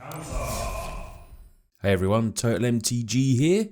Hey everyone, Untitled MTG here.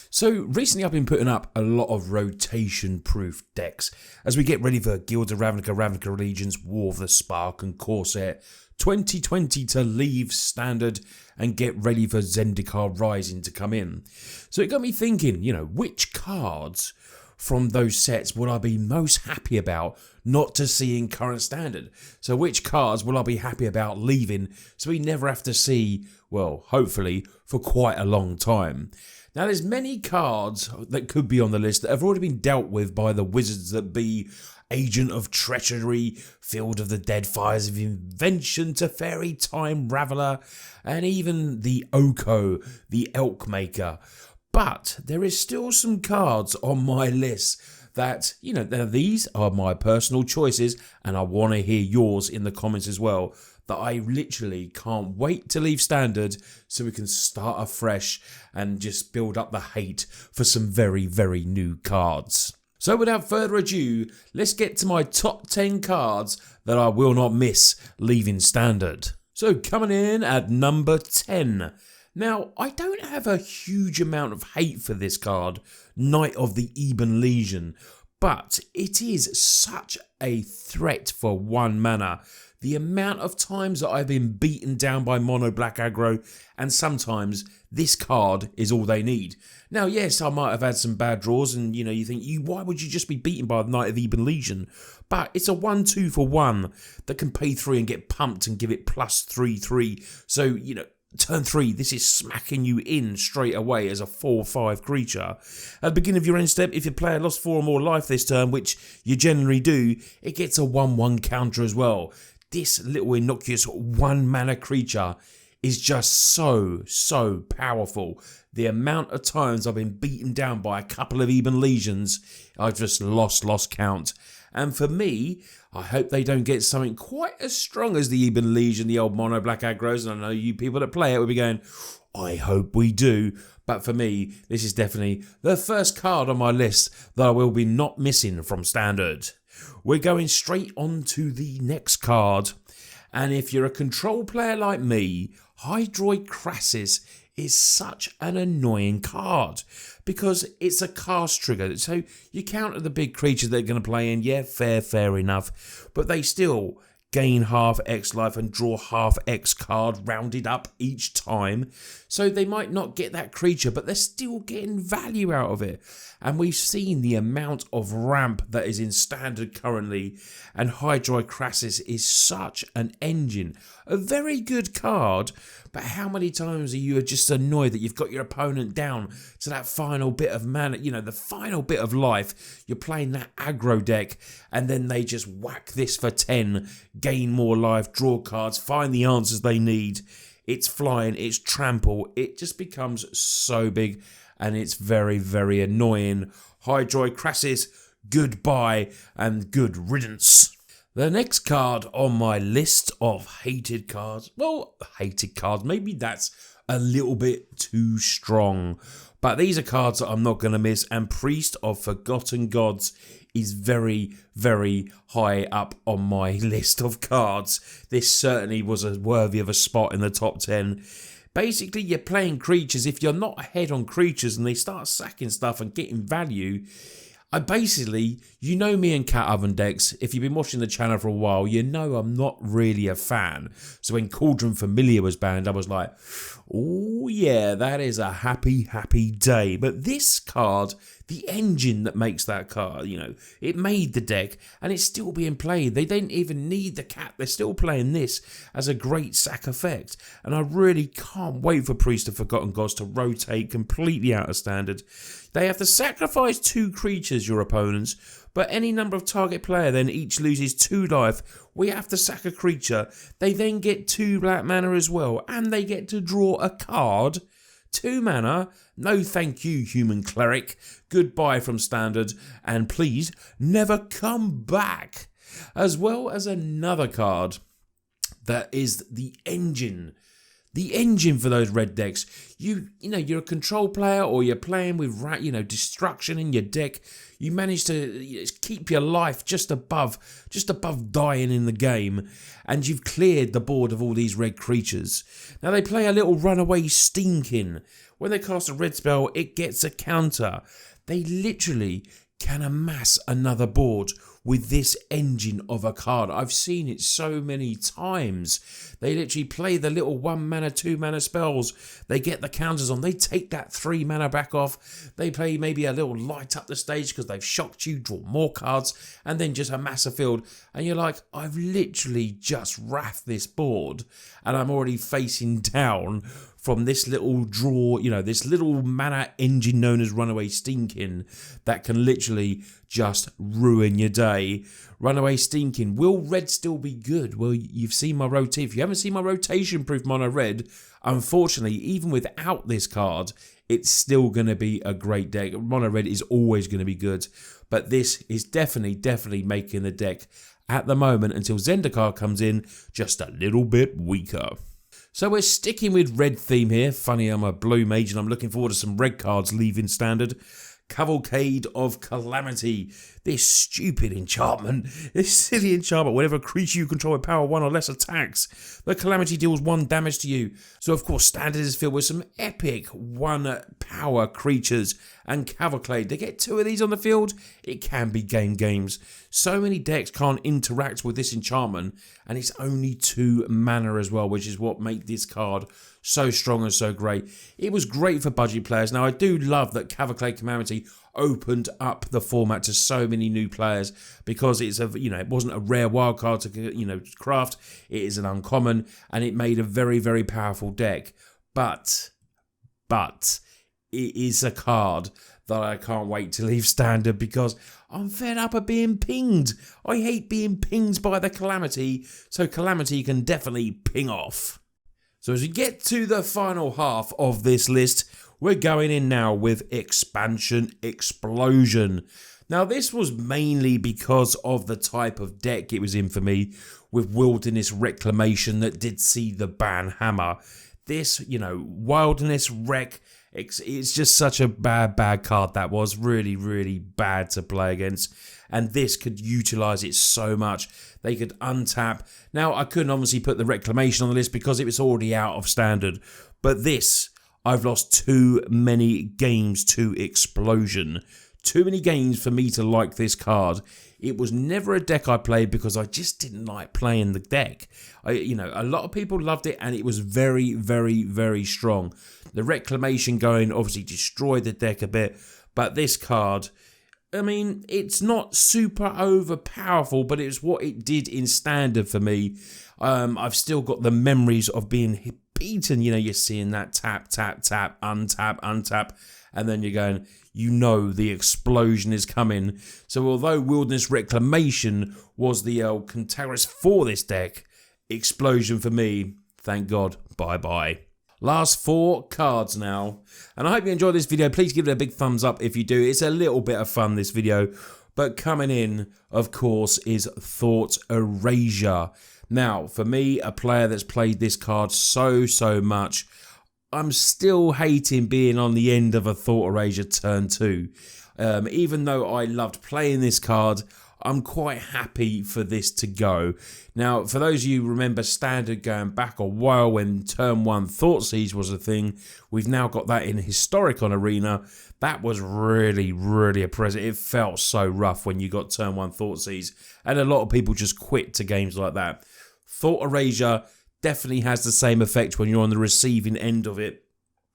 So recently I've been putting up a lot of rotation-proof decks as we get ready for Guilds of Ravnica, Ravnica Allegiance, War of the Spark and Corset 2020 to leave Standard and get ready for Zendikar Rising to come in. So it got me thinking, which cards from those sets will I be most happy about not to see in current Standard? So which cards will I be happy about leaving so we never have to see, well, hopefully, for quite a long time. Now there's many cards that could be on the list that have already been dealt with by the wizards that be Agent of Treachery, Field of the Dead, Fires of Invention, Teferi, Time Raveler, and even the Oko, the Elk Maker. But there is still some cards on my list that, now these are my personal choices and I want to hear yours in the comments as well, that I literally can't wait to leave Standard so we can start afresh and just build up the hate for some very, very new cards. So without further ado, let's get to my top 10 cards that I will not miss leaving Standard. So coming in at number 10. Now, I don't have a huge amount of hate for this card, Knight of the Ebon Legion, but it is such a threat for 1 mana. The amount of times that I've been beaten down by mono black aggro, and sometimes this card is all they need. Now, yes, I might have had some bad draws, and you think, why would you just be beaten by the Knight of the Ebon Legion? But it's a 1/2 for 1 that can pay 3 and get pumped and give it plus 3/3. So, turn 3, this is smacking you in straight away as a 4/5 creature. At the beginning of your end step, if your player lost 4 or more life this turn, which you generally do, it gets a 1/1 counter as well. This little innocuous 1 mana creature is just so powerful. The amount of times I've been beaten down by a couple of Ebon Legions, I've just lost count. And for me, I hope they don't get something quite as strong as the Ebon Legion, the old mono black aggros, and I know you people that play it will be going, I hope we do. But for me, this is definitely the first card on my list that I will be not missing from Standard. We're going straight on to the next card. And if you're a control player like me, Hydroid Krasis is such an annoying card because it's a cast trigger. So you counter the big creatures they're going to play in, yeah, fair enough. But they still gain half X life and draw half X card rounded up each time. So they might not get that creature, but they're still getting value out of it. And we've seen the amount of ramp that is in Standard currently, and Hydroid Krasis is such an engine. A very good card, but how many times are you just annoyed that you've got your opponent down to that final bit of mana, the final bit of life, you're playing that aggro deck, and then they just whack this for 10, gain more life, draw cards, find the answers they need. It's flying, it's trample, it just becomes so big, and it's very, very annoying. Hydroid Krasis, goodbye and good riddance. The next card on my list of hated cards, maybe that's a little bit too strong. But these are cards that I'm not going to miss, and Priest of Forgotten Gods is very, very high up on my list of cards. This certainly was worthy of a spot in the top 10. Basically, you're playing creatures. If you're not ahead on creatures and they start sacking stuff and getting value, you know me and Cat Oven decks. If you've been watching the channel for a while, you know I'm not really a fan. So when Cauldron Familiar was banned, I was like, oh yeah, that is a happy day. But this card, the engine that makes that card, it made the deck and it's still being played. They didn't even need the cat. They're still playing this as a great sack effect. And I really can't wait for Priest of Forgotten Gods to rotate completely out of Standard. They have to sacrifice 2 creatures, your opponents, but any number of target player then each loses 2 life. We have to sack a creature. They then get 2 black mana as well, and they get to draw a card. 2 mana. No thank you, human cleric. Goodbye from Standard, and please never come back. As well as another card that is the engine the engine for those red decks. You know, you're a control player or you're playing with, destruction in your deck. You manage to keep your life just above dying in the game, and you've cleared the board of all these red creatures. Now they play a little runaway stinking. When they cast a red spell, it gets a counter. They literally can amass another board with this engine of a card. I've seen it so many times. They literally play the little 1 mana, 2 mana spells. They get the counters on. They take that 3 mana back off. They play maybe a little light up the stage because they've shocked you, draw more cards, and then just amass a field. And you're like, I've literally just wrathed this board and I'm already facing down from this little draw, this little mana engine known as Runaway Stinking that can literally just ruin your day. Runaway Stinking. Will red still be good? Well, you've seen my rotation. If you haven't seen my rotation-proof mono red, unfortunately, even without this card, it's still going to be a great deck. Mono red is always going to be good, but this is definitely making the deck at the moment, until Zendikar comes in, just a little bit weaker. So we're sticking with red theme here. Funny, I'm a blue mage and I'm looking forward to some red cards leaving Standard. Cavalcade of Calamity. This stupid enchantment. This silly enchantment. Whenever a creature you control with power 1 or less attacks, the Calamity deals 1 damage to you. So of course Standard is filled with some epic 1 power creatures. And Cavalcade, they get 2 of these on the field, it can be games. So many decks can't interact with this enchantment, and it's only 2 mana as well, which is what made this card so strong and so great. It was great for budget players. Now I do love that Cavalcade Calamity opened up the format to so many new players, because it's it wasn't a rare wild card to craft. It is an uncommon, and it made a very powerful deck. But it is a card that I can't wait to leave Standard, because I'm fed up of being pinged. I hate being pinged by the Calamity, so Calamity can definitely ping off. So as we get to the final half of this list, we're going in now with Expansion Explosion. Now this was mainly because of the type of deck it was in for me, with Wilderness Reclamation that did see the ban hammer. This, Wilderness Rec, it's just such a bad card. That was really bad to play against, and this could utilize it so much. They could untap. Now I couldn't obviously put the Reclamation on the list because it was already out of Standard, but this, I've lost too many games to Explosion. Too many games for me to like this card. It was never a deck I played because I just didn't like playing the deck. A lot of people loved it, and it was very strong. The Reclamation going obviously destroyed the deck a bit, but this card, it's not super overpowerful, but it's what it did in Standard for me. I've still got the memories of being beaten. You're seeing that tap, untap, and then you're going, the explosion is coming. So although Wilderness Reclamation was the Cantaris for this deck, Explosion for me, thank God, bye. Last 4 cards now. And I hope you enjoyed this video. Please give it a big thumbs up if you do. It's a little bit of fun, this video. But coming in, of course, is Thought Erasure. Now, for me, a player that's played this card so much, I'm still hating being on the end of a Thought Erasure turn 2. Even though I loved playing this card, I'm quite happy for this to go. Now, for those of you who remember Standard going back a while when turn 1 Thoughtseize was a thing, we've now got that in Historic on Arena. That was really oppressive. It felt so rough when you got turn 1 Thoughtseize, and a lot of people just quit to games like that. Thought Erasure definitely has the same effect when you're on the receiving end of it.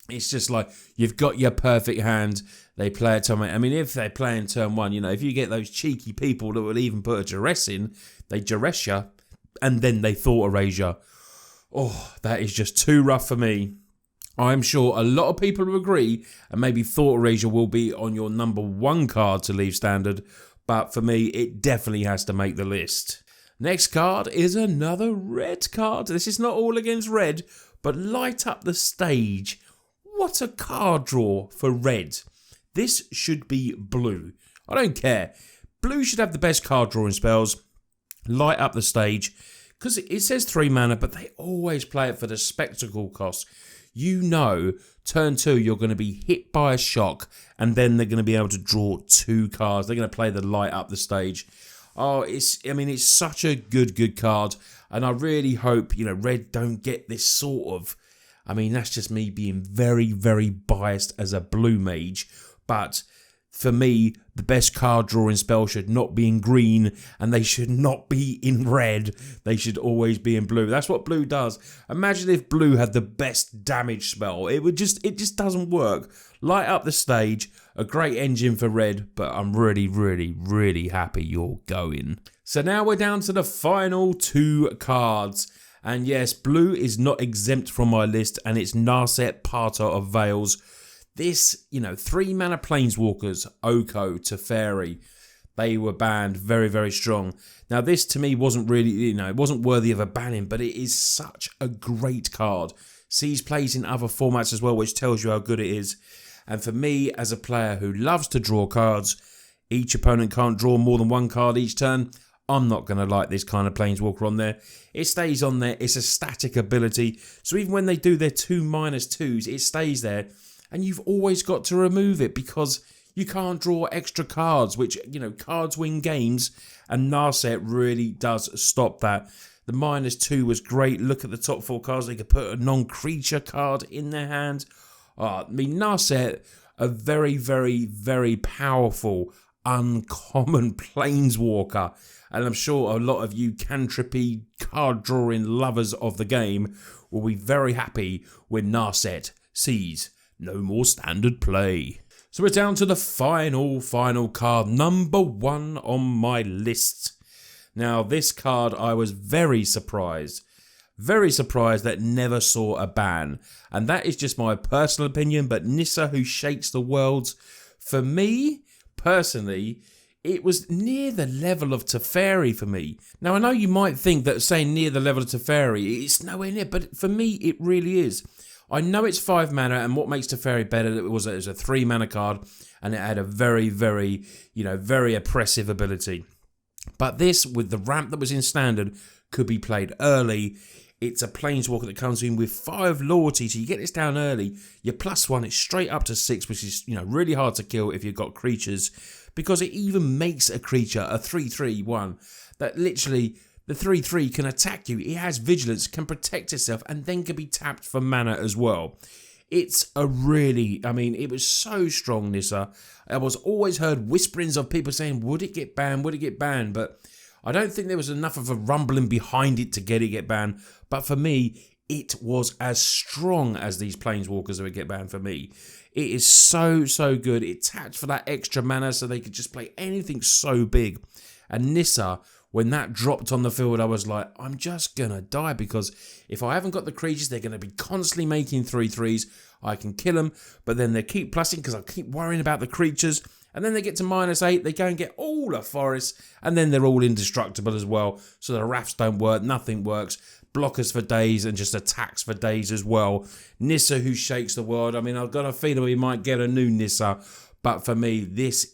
It's just like you've got your perfect hand. They play it. If they're playing turn 1, if you get those cheeky people that will even put a duress in, they duress you, and then they Thought Erasure. Oh, that is just too rough for me. I'm sure a lot of people will agree, and maybe Thought Erasure will be on your number 1 card to leave Standard, but for me, it definitely has to make the list. Next card is another red card. This is not all against red, but Light Up the Stage. What a card draw for red. This should be blue. I don't care. Blue should have the best card drawing spells. Light Up the Stage. because it says 3 mana, but they always play it for the spectacle cost. You know, turn 2, you're going to be hit by a shock, and then they're going to be able to draw 2 cards. They're going to play the light up the stage. Oh, it's such a good card, and I really hope, Red don't get this sort of, that's just me being very, very biased as a blue mage, but for me, the best card drawing spell should not be in green, and they should not be in red. They should always be in blue. That's what blue does. Imagine if blue had the best damage spell. It just doesn't work. Light up the stage, a great engine for red, but I'm really, really, really happy you're going. So now we're down to the final 2 cards. And yes, blue is not exempt from my list, and it's Narset, Parter of Veils. This, 3 mana Planeswalkers, Oko, Teferi, they were banned very, very strong. Now this to me wasn't really, it wasn't worthy of a banning, but it is such a great card. Sees plays in other formats as well, which tells you how good it is. And for me, as a player who loves to draw cards, each opponent can't draw more than 1 card each turn. I'm not going to like this kind of Planeswalker on there. It stays on there. It's a static ability. So even when they do their 2/2s, it stays there. And you've always got to remove it because you can't draw extra cards, which, cards win games. And Narset really does stop that. The -2 was great. Look at the top 4 cards. They could put a non-creature card in their hand. Narset, a very, very, very powerful, uncommon Planeswalker. And I'm sure a lot of you cantrippy card drawing lovers of the game will be very happy when Narset sees no more standard play. So we're down to the final card, number 1 on my list. Now this card I was very surprised that never saw a ban. And that is just my personal opinion, but Nissa, Who Shakes the Worlds, for me, personally, it was near the level of Teferi for me. Now I know you might think that saying near the level of Teferi, it's nowhere near, but for me it really is. I know it's 5 mana, and what makes Teferi better it was a 3 mana card, and it had a very, very, very oppressive ability. But this, with the ramp that was in Standard, could be played early. It's a Planeswalker that comes in with 5 loyalty, so you get this down early. Your +1 is straight up to 6, which is really hard to kill if you've got creatures, because it even makes a creature a 3/3/1 that literally. The 3/3 can attack you. It has vigilance, can protect itself, and then can be tapped for mana as well. It's a really, it was so strong, Nissa. I was always heard whisperings of people saying, would it get banned? Would it get banned? But I don't think there was enough of a rumbling behind it to get banned. But for me, it was as strong as these Planeswalkers that would get banned for me. It is so, so good. It tapped for that extra mana so they could just play anything so big. And Nissa, when that dropped on the field, I was like, I'm just going to die, because if I haven't got the creatures, they're going to be constantly making 3/3s. I can kill them, but then they keep plussing because I keep worrying about the creatures. And then they get to -8, they go and get all the forests, and then they're all indestructible as well. So the rafts don't work, nothing works. Blockers for days and just attacks for days as well. Nissa, Who Shakes the World. I've got a feeling we might get a new Nissa. But for me,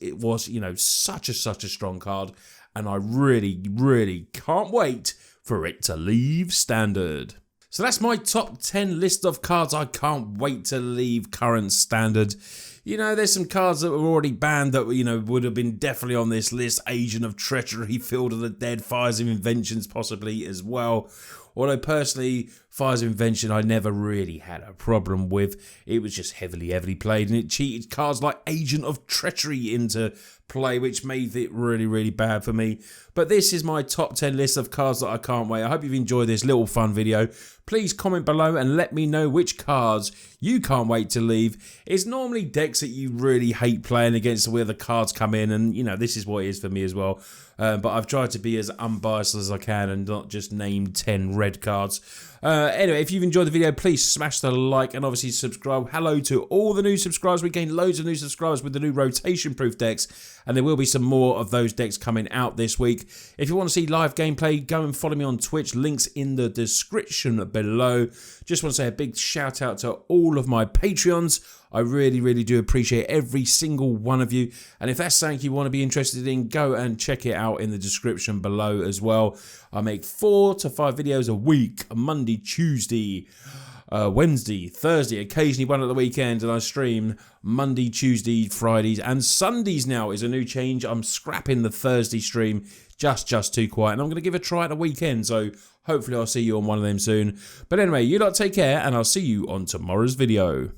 it was, such a strong card. And I really, really can't wait for it to leave Standard. So that's my top 10 list of cards I can't wait to leave current Standard. There's some cards that were already banned that, would have been definitely on this list. Agent of Treachery, Field of the Dead, Fires of Inventions possibly as well. Although personally, Fires of Invention I never really had a problem with. It was just heavily played, and it cheated cards like Agent of Treachery into play, which made it really, really bad for me. But this is my top 10 list of cards that I can't wait. I hope you've enjoyed this little fun video. Please comment below and let me know which cards you can't wait to leave. It's normally decks that you really hate playing against where the cards come in, and this is what it is for me as well. But I've tried to be as unbiased as I can and not just name 10 red cards. Anyway, if you've enjoyed the video, please smash the like and obviously subscribe. Hello to all the new subscribers. We gained loads of new subscribers with the new rotation-proof decks, and there will be some more of those decks coming out this week. If you want to see live gameplay, go and follow me on Twitch. Links in the description below. Just want to say a big shout out to all of my Patreons. I really do appreciate every single one of you. And if that's something you want to be interested in, go and check it out in the description below as well. I make 4 to 5 videos a week, Monday, Tuesday, Wednesday, Thursday, occasionally one at the weekend, and I stream Monday, Tuesday, Fridays, and Sundays now is a new change. I'm scrapping the Thursday stream, just too quiet, and I'm going to give it a try at the weekend, so hopefully I'll see you on one of them soon. But anyway, you lot take care, and I'll see you on tomorrow's video.